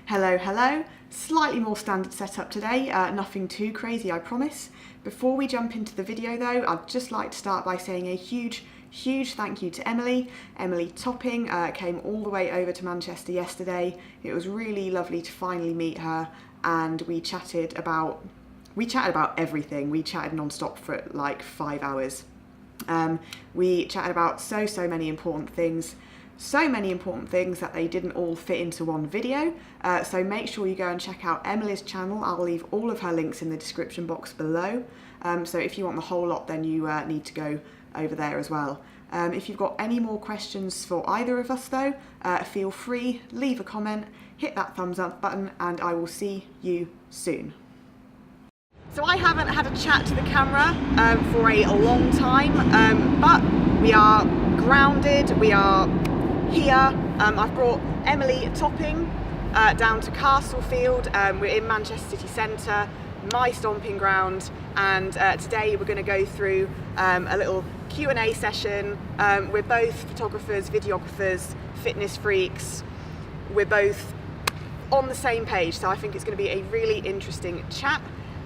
Hello, hello. Slightly more standard setup today, nothing too crazy, I promise. Before we jump into the video though, I'd just like to start by saying a huge thank you to Emily. Emily Topping came all the way over to Manchester yesterday. It was really lovely to finally meet her, and we chatted about everything. We chatted non-stop for like 5 hours. We chatted about so many important things. So many important things that they didn't all fit into one video. So make sure you go and check out Emily's channel. I'll leave all of her links in the description box below. So if you want the whole lot, then you need to go over there as well. If you've got any more questions for either of us though, feel free, leave a comment, hit that thumbs up button, and I will see you soon. So I haven't had a chat to the camera for a long time, but we are grounded, we are here. I've brought Emily Topping down to Castlefield. We're in Manchester city centre, my stomping ground, and today we're going to go through a little Q&A session. We're both photographers, videographers, fitness freaks. We're both on the same page, so I think it's going to be a really interesting chat.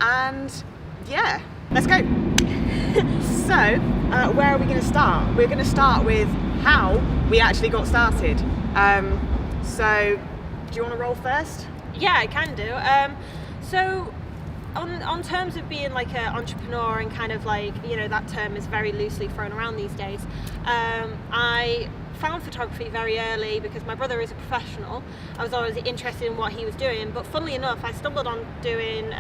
And yeah, let's go. So where are we going to start? We're going to start with how we actually got started. So do you want to roll first? Yeah, I can do. So on terms of being like an entrepreneur and kind of like, you know, that term is very loosely thrown around these days. I found photography very early because my brother is a professional. I was always interested in what he was doing, but funnily enough, I stumbled on doing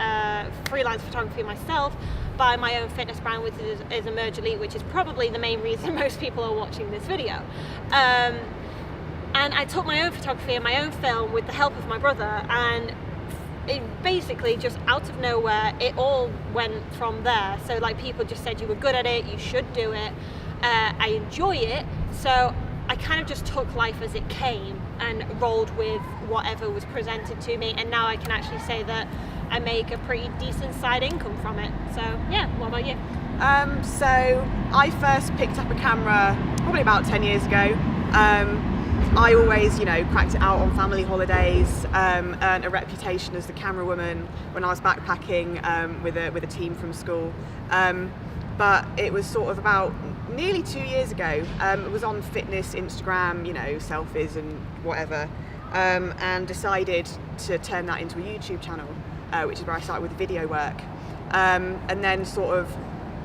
freelance photography myself by my own fitness brand, which is Emerge Elite, which is probably the main reason most people are watching this video. And I took my own photography and my own film with the help of my brother, and it basically just out of nowhere, it all went from there. So like people just said, you were good at it, you should do it. I enjoy it, so I kind of just took life as it came and rolled with whatever was presented to me, and now I can actually say that I make a pretty decent side income from it. So yeah, what about you? So I first picked up a camera probably about 10 years ago. I always, you know, cracked it out on family holidays, earned a reputation as the camera woman when I was backpacking with a team from school. But it was sort of about nearly 2 years ago. It was on fitness, Instagram, you know, selfies and whatever, and decided to turn that into a YouTube channel, which is where I started with video work. And then sort of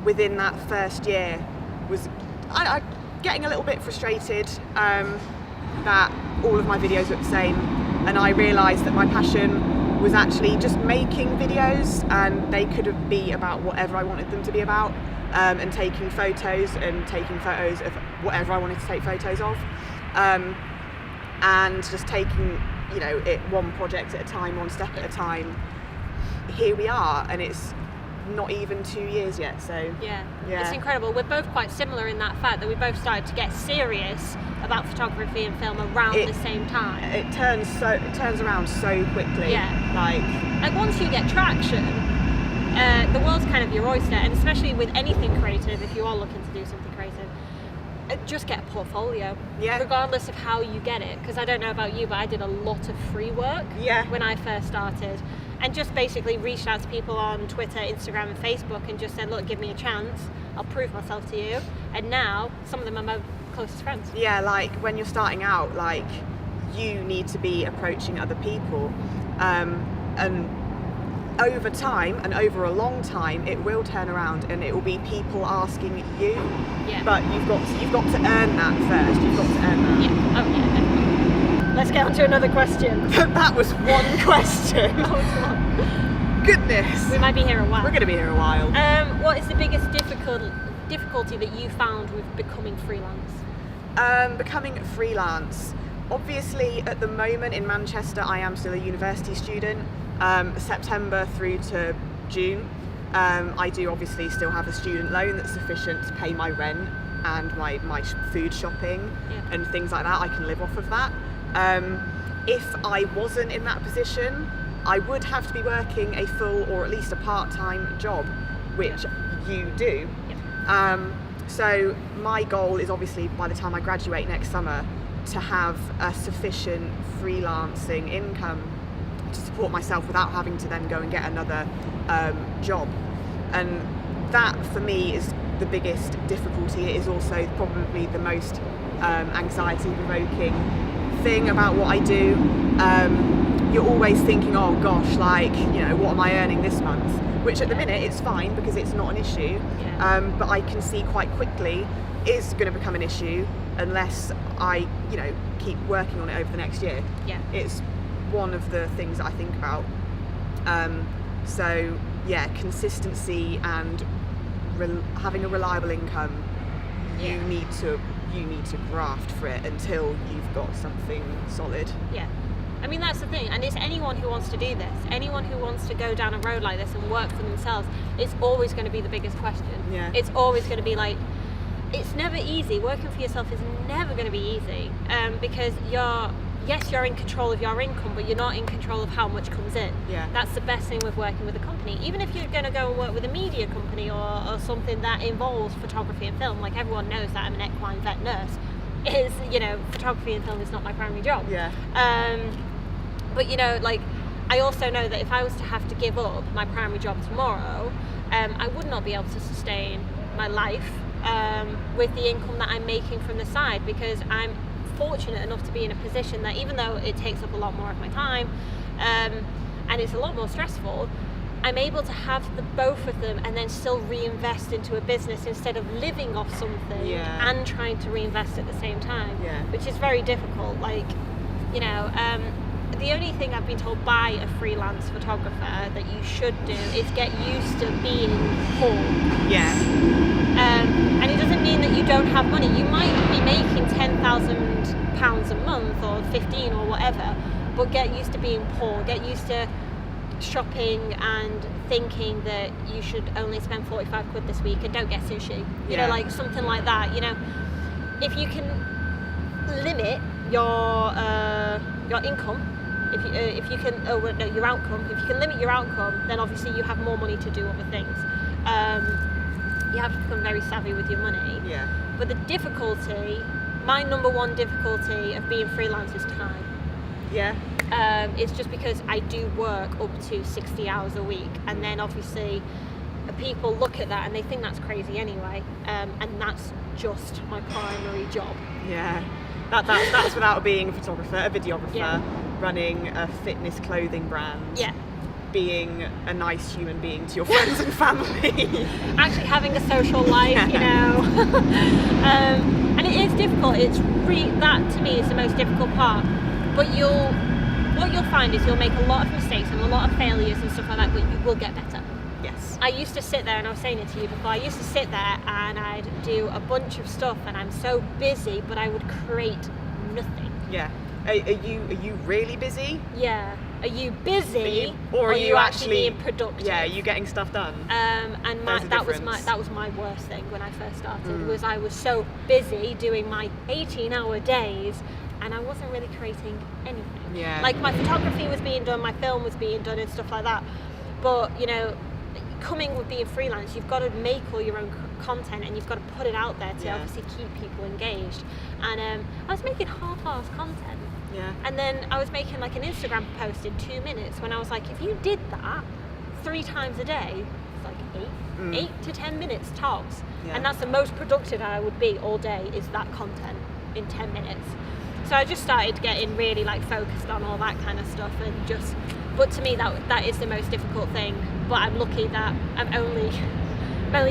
within that first year was I getting a little bit frustrated that all of my videos looked the same, and I realised that my passion was actually just making videos, and they could be about whatever I wanted them to be about, and taking photos of whatever I wanted to take photos of, and just taking, you know, it one project at a time, one step at a time. Here we are, and it's not even 2 years yet, so yeah, it's incredible. We're both quite similar in that fact that we both started to get serious about photography and film around the same time. It turns around so quickly. Yeah, like once you get traction, the world's kind of your oyster, and especially with anything creative, if you are looking to do something creative, just get a portfolio, regardless of how you get it. Because I don't know about you, but I did a lot of free work when I first started, and just basically reached out to people on Twitter, Instagram and Facebook and just said, look, give me a chance, I'll prove myself to you. And now some of them are my closest friends. Yeah, like when you're starting out, like you need to be approaching other people, and over time and over a long time it will turn around and it will be people asking you. But you've got to earn that first. You've got to earn that. Definitely. Let's get on to another question. That was one question. Goodness. We might be here a while. We're going to be here a while. What is the biggest difficulty that you found with becoming freelance? Becoming freelance. Obviously, at the moment in Manchester, I am still a university student. September through to June. I do obviously still have a student loan that's sufficient to pay my rent and my food shopping and things like that. I can live off of that. If I wasn't in that position, I would have to be working a full or at least a part-time job, which you do. So my goal is obviously by the time I graduate next summer to have a sufficient freelancing income to support myself without having to then go and get another job. And that for me is the biggest difficulty. It is also probably the most anxiety provoking thing about what I do. You're always thinking, oh gosh, like, you know, what am I earning this month? Which at the minute it's fine because it's not an issue, but I can see quite quickly it's going to become an issue unless I, you know, keep working on it over the next year. It's one of the things that I think about. So yeah, consistency and having a reliable income. You need to graft for it until you've got something solid. I mean, that's the thing, and it's anyone who wants to do this, anyone who wants to go down a road like this and work for themselves, it's always going to be the biggest question. It's always going to be like, it's never easy. Working for yourself is never going to be easy, because you're in control of your income, but you're not in control of how much comes in. That's the best thing with working with a company. Even if you're going to go and work with a media company or something that involves photography and film, like everyone knows that I'm an equine vet nurse, is, you know, photography and film is not my primary job. But you know, like, I also know that if I was to have to give up my primary job tomorrow, I would not be able to sustain my life with the income that I'm making from the side, because I'm fortunate enough to be in a position that even though it takes up a lot more of my time and it's a lot more stressful, I'm able to have both of them and then still reinvest into a business instead of living off something and trying to reinvest at the same time, which is very difficult. Like, you know, the only thing I've been told by a freelance photographer that you should do is get used to being poor. And it doesn't mean that you don't have money. You might be making £10,000 a month or 15 or whatever, but get used to being poor. Get used to shopping and thinking that you should only spend 45 quid this week and don't get sushi. You know, like something like that. You know, if you can limit your income, if you can, your outcome. If you can limit your outcome, then obviously you have more money to do other things. You have to become very savvy with your money. But the difficulty, my number one difficulty of being freelance is time. It's just because I do work up to 60 hours a week, and then obviously people look at that and they think that's crazy anyway, and that's just my primary job. That's without being a photographer, a videographer, running a fitness clothing brand, being a nice human being to your friends and family, actually having a social life, you know. And it is difficult. That to me is the most difficult part. But what you'll find is you'll make a lot of mistakes and a lot of failures and stuff like that, but you will get better. I used to sit there, and I was saying it to you before, I used to sit there and I'd do a bunch of stuff and I'm so busy, but I would create nothing. Are you really busy? Are you busy, or are you actually being productive? Are you getting stuff done? And that was my worst thing when I first started. Was I was so busy doing my 18-hour days, and I wasn't really creating anything. Like, my photography was being done, my film was being done, and stuff like that. But you know, coming with being freelance, you've got to make all your own content, and you've got to put it out there to obviously keep people engaged. And I was making half-assed content. And then I was making like an Instagram post in 2 minutes, when I was like, if you did that 3 times a day, it's like 8 to 10 minutes tops. And that's the most productive I would be all day, is that content in 10 minutes. So I just started getting really like focused on all that kind of stuff, and but to me that is the most difficult thing. But I'm lucky that I'm only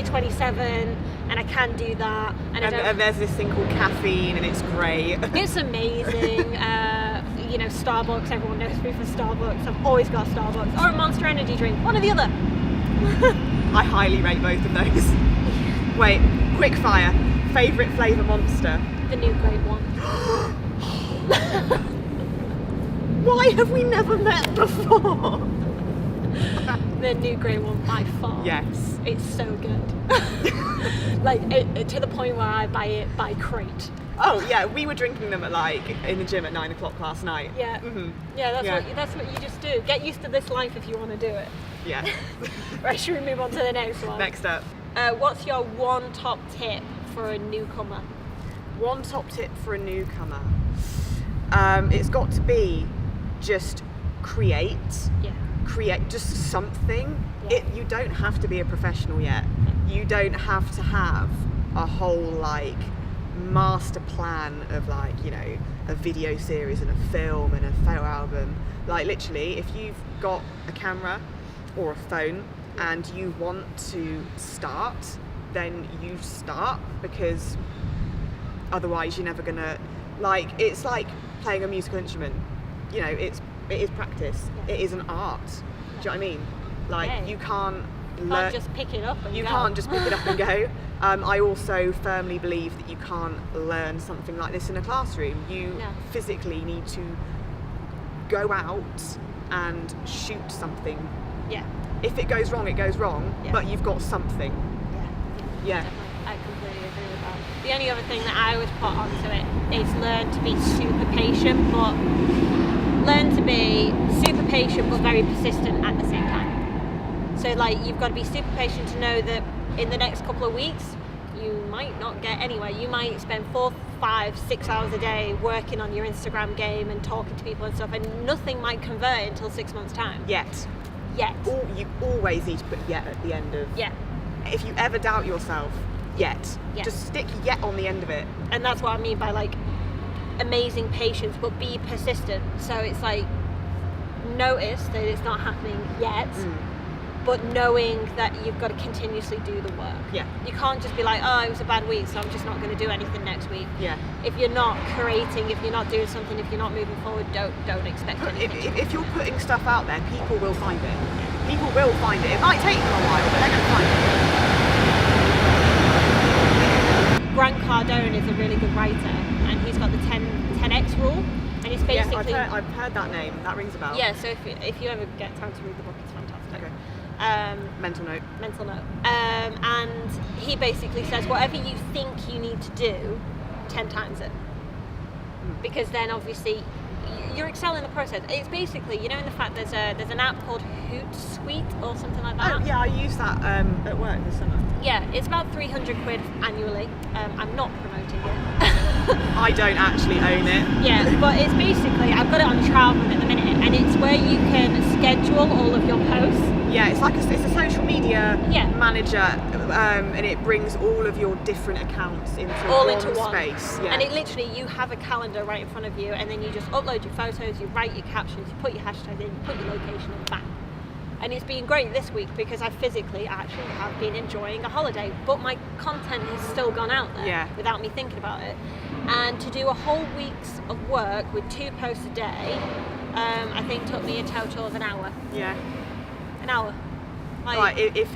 27 and I can do that, and there's this thing called caffeine, and it's great. It's amazing. You know, Starbucks, everyone knows me for Starbucks. I've always got Starbucks, or a Monster Energy drink, one or the other. I highly rate both of those. Wait, quick fire. Favourite flavour Monster? The new grape one. Why have we never met before? The new grey one by far. Yes. It's so good. Like, to the point where I buy it by crate. Oh yeah, we were drinking them in the gym at 9 o'clock last night. That's what you just do. Get used to this life if you want to do it. Right, should we move on to the next one? Next up. What's your one top tip for a newcomer? One top tip for a newcomer. It's got to be just create just something. Yeah. You don't have to be a professional yet. You don't have to have a whole like master plan of like, you know, a video series and a film and a photo album. Like literally, if you've got a camera or a phone and you want to start, then you start, because otherwise you're never gonna, like, it's like playing a musical instrument, you know, it is practice. It is an art. Do you know what I mean? Like, you can't just pick it up and you go. can't just pick it up and go. I also firmly believe that you can't learn something like this in a classroom. You physically need to go out and shoot something. Yeah. If it goes wrong, it goes wrong, but you've got something. Yeah. Definitely. I completely agree with that. The only other thing that I would put onto it is learn to be super patient, but very persistent at the same time. So like, you've got to be super patient to know that in the next couple of weeks you might not get anywhere. You might spend 4, 5, 6 hours a day working on your Instagram game and talking to people and stuff, and nothing might convert until 6 months time. Yet. You always need to put yet at the end of. Yeah. If you ever doubt yourself, yet. Just stick yet on the end of it. And that's what I mean by like amazing patience, but be persistent. So it's like, notice that it's not happening yet, but knowing that you've got to continuously do the work. Yeah. You can't just be like, oh, it was a bad week, so I'm just not going to do anything next week. Yeah. If you're not creating, if you're not doing something, if you're not moving forward, don't expect anything. If you're putting stuff out there, people will find it. People will find it. It might take them a while, but they're going to find it. Grant Cardone is a really good writer, and he's got the 10x rule, and it's basically... Yeah, I've heard that name. That rings a bell. Yeah, so if you ever get time to read the book, it's fantastic. Okay. Mental note. And he basically says whatever you think you need to do, 10 times it. Because then obviously you're excelling the process. It's basically, you know, in the fact there's an app called Hootsuite or something like that. Oh yeah, I use that at work this summer. Yeah, it's about 300 quid annually. I'm not promoting it. I don't actually own it. Yeah, but it's basically, I've got it on trial run at the minute, and it's where you can schedule all of your posts. Yeah, it's a social media manager, and it brings all of your different accounts into one space. Yeah. And it literally, you have a calendar right in front of you, and then you just upload your photos, you write your captions, you put your hashtags in, you put your location in, bang. And it's been great this week because I physically actually have been enjoying a holiday, but my content has still gone out there without me thinking about it. And to do a whole week's of work with 2 posts a day, I think took me a total of an hour. Yeah. An hour. Like if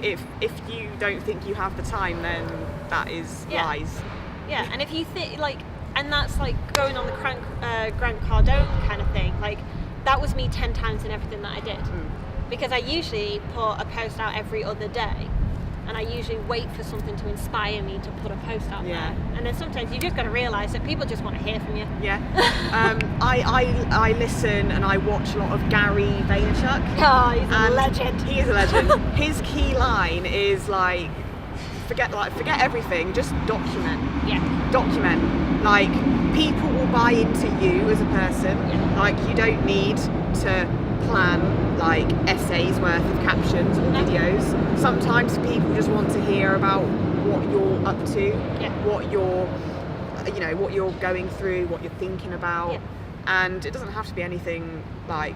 you don't think you have the time, then that is lies. Yeah, and if you think like, and that's like going on the Grant Cardone kind of thing. Like, that was me 10 times in everything that I did. Because I usually put a post out every other day, and I usually wait for something to inspire me to put a post out there. And then sometimes you just got to realise that people just want to hear from you. Yeah. I listen and I watch a lot of Gary Vaynerchuk. Oh, he's a legend. He is a legend. His key line is like, forget everything, just document. Yeah. Document. Like, people will buy into you as a person. Yeah. Like, you don't need to plan like essays worth of captions or videos. Sometimes people just want to hear about what you're up to, what you're going through, what you're thinking about, and it doesn't have to be anything like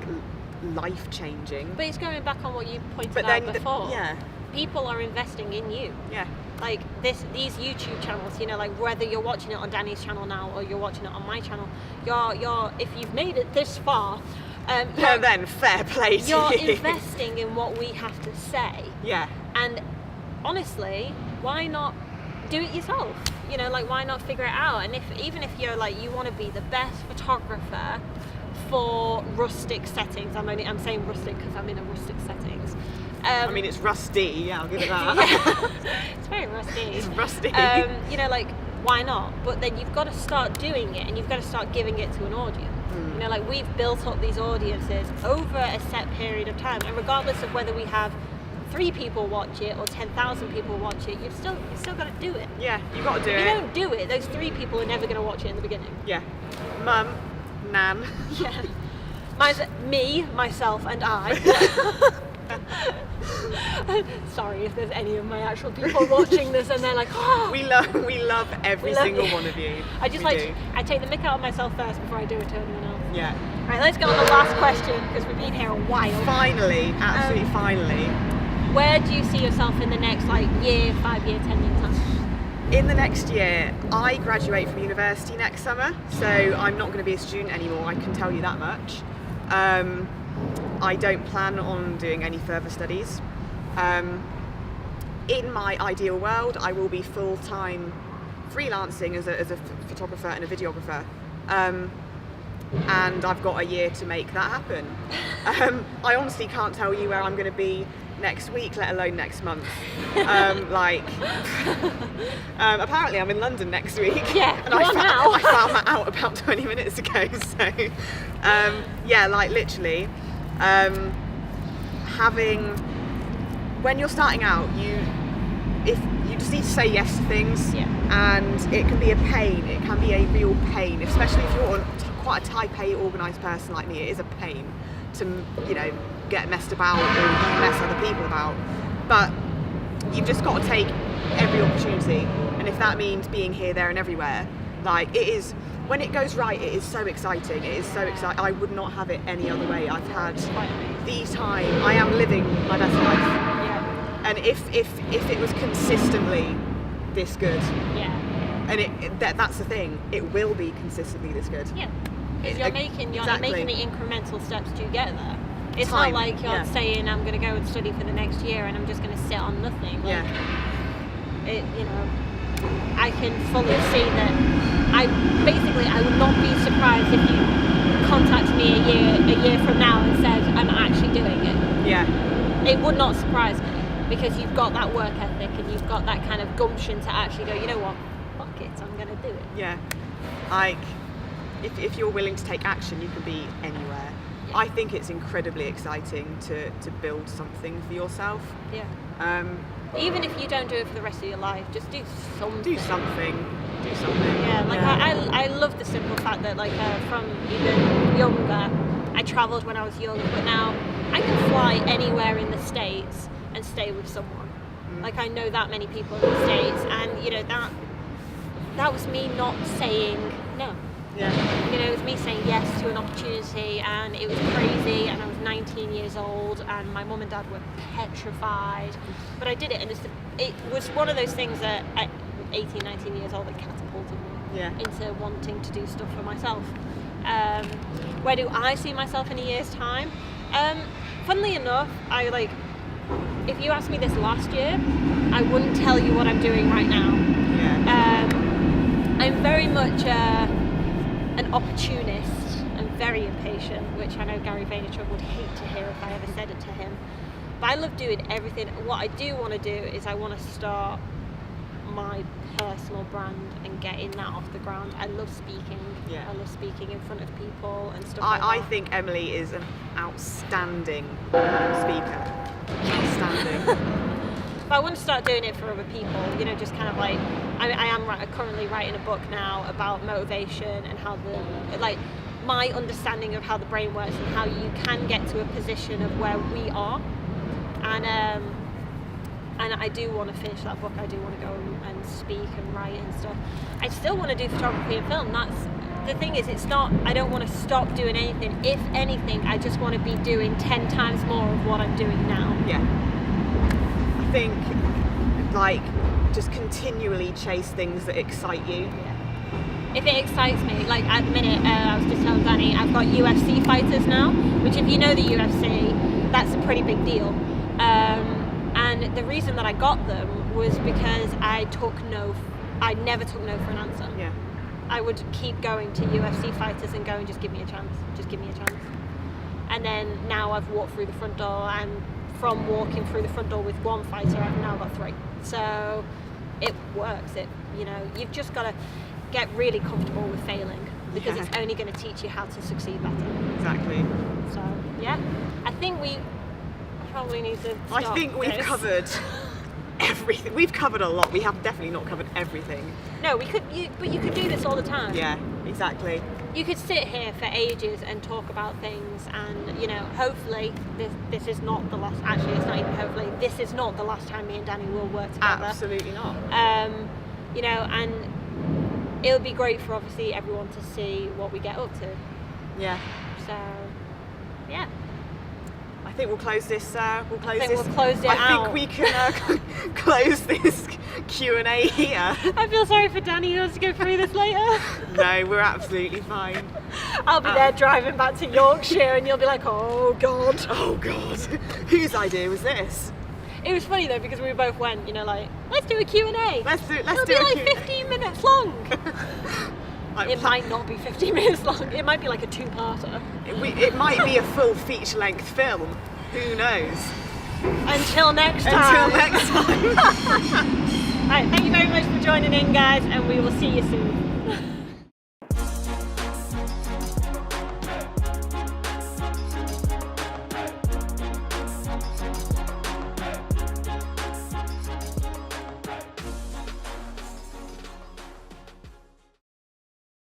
life changing. But it's going back on what you pointed out before. People are investing in you. Yeah. Like these YouTube channels, you know, like whether you're watching it on Dani's channel now or you're watching it on my channel, you're if you've made it this far. Then fair play to you. You're investing in what we have to say. Yeah. And honestly, why not do it yourself? You know, like, why not figure it out? And even if you're like, you want to be the best photographer for rustic settings. I'm saying rustic because I'm in a rustic settings. I mean, it's rusty. Yeah, I'll give it that. It's very rusty. It's rusty. You know, like, why not? But then you've got to start doing it, and you've got to start giving it to an audience. You know, like, we've built up these audiences over a set period of time, and regardless of whether we have 3 people watch it or 10,000 people watch it, you've still got to do it. Yeah, you've got to do it. If you don't do it, those 3 people are never going to watch it in the beginning. Yeah. Mum, Nan. Yeah. Me, myself, and I. Sorry if there's any of my actual people watching this and they're like, oh. We love every single one of you. I take the mick out of myself first before I do it to anyone else. Yeah. Right, let's go on the last question because we've been here a while. Finally, absolutely finally. Where do you see yourself in the next year, 5 year, 10 year time? In the next year, I graduate from university next summer, so I'm not going to be a student anymore, I can tell you that much. I don't plan on doing any further studies. In my ideal world, I will be full-time freelancing as a photographer and a videographer. And I've got a year to make that happen. I honestly can't tell you where I'm going to be next week, let alone next month. Apparently I'm in London next week. Yeah, and I found that out about 20 minutes ago. So, literally, when you're starting out, you just need to say yes to things, and it can be a pain. It can be a real pain, especially if you're quite a type A organised person like me. It is a pain to, get messed about or mess other people about. But you've just got to take every opportunity, and if that means being here, there, and everywhere, it is. When it goes right, it is so exciting. It is so exciting. I would not have it any other way. I've had the time. I am living my best life. Yeah. And if it was consistently this good, and that's the thing, it will be consistently this good. Yeah. Because you're making the incremental steps to get there. It's Time. not like you're saying I'm going to go and study for the next year and I'm just going to sit on nothing. I can fully see that. I would not be surprised if you contacted me a year from now and said I'm actually doing it. Yeah. It would not surprise me because you've got that work ethic and you've got that kind of gumption to actually go, you know what, fuck it, I'm going to do it. Yeah. If you're willing to take action, you can be anywhere. Yeah. I think it's incredibly exciting to build something for yourself. Yeah. Even if you don't do it for the rest of your life, just do something. Do something. Yeah, I love the simple fact that from even younger, I travelled when I was young, but now I can fly anywhere in the States and stay with someone. I know that many people in the States, and that was me not saying no. Yeah. It was me saying yes to an opportunity, and it was crazy, and I was 19 years old, and my mum and dad were petrified, but I did it, and it was one of those things that at 18, 19 years old that catapulted me into wanting to do stuff for myself. Where do I see myself in a year's time? Funnily enough, if you asked me this last year, I wouldn't tell you what I'm doing right now. Yeah. I'm very much an opportunist and very impatient, which I know Gary Vaynerchuk would hate to hear if I ever said it to him. But I love doing everything. What I do want to do is I want to start my personal brand and getting that off the ground. I love speaking. Yeah. I love speaking in front of people and stuff like that. I think Emily is an outstanding speaker. Outstanding. But I want to start doing it for other people, just kind of I am currently writing a book now about motivation and how my understanding of how the brain works and how you can get to a position of where we are. And I do want to finish that book. I do want to go and speak and write and stuff. I still want to do photography and film. The thing is, I don't want to stop doing anything. If anything, I just want to be doing 10 times more of what I'm doing now. Yeah. I think just continually chase things that excite you. Yeah. If it excites me, at the minute, I was just telling Dani, I've got UFC fighters now, which if you know the UFC, that's a pretty big deal. And the reason that I got them was because I never took no for an answer. Yeah. I would keep going to UFC fighters and going, just give me a chance, just give me a chance. And then now I've walked through the front door, and from walking through the front door with one fighter, I've now got 3. So it works. You've just got to get really comfortable with failing, because it's only going to teach you how to succeed better. Exactly. So yeah, I think we probably need to stop. I think we've covered everything. We've covered a lot. We have definitely not covered everything. No, we could. But you could do this all the time. Yeah, exactly. you could sit here for ages and talk about things, and you know, hopefully this is not the last. Actually, it's not even hopefully. This is not the last time me and Dani will work together. Absolutely not. You know, and it'll be great for obviously everyone to see what we get up to. Yeah. So, yeah. I think we'll close this. We'll close it I out. think we can close this Q&A here. I feel sorry for Dani who has to go through this later. No, we're absolutely fine. I'll be there driving back to Yorkshire, and you'll be like, oh god. Oh god. Whose idea was this? It was funny though, because we both went, you know, like, let's do a Q&A. Let's do It'll be a like Q&A. 15 minutes long. It might not be 15 minutes long. It might be like a two-parter. It might be a full feature-length film. Who knows? Until next time. Until next time. Alright, thank you very much for joining in, guys, and we will see you soon.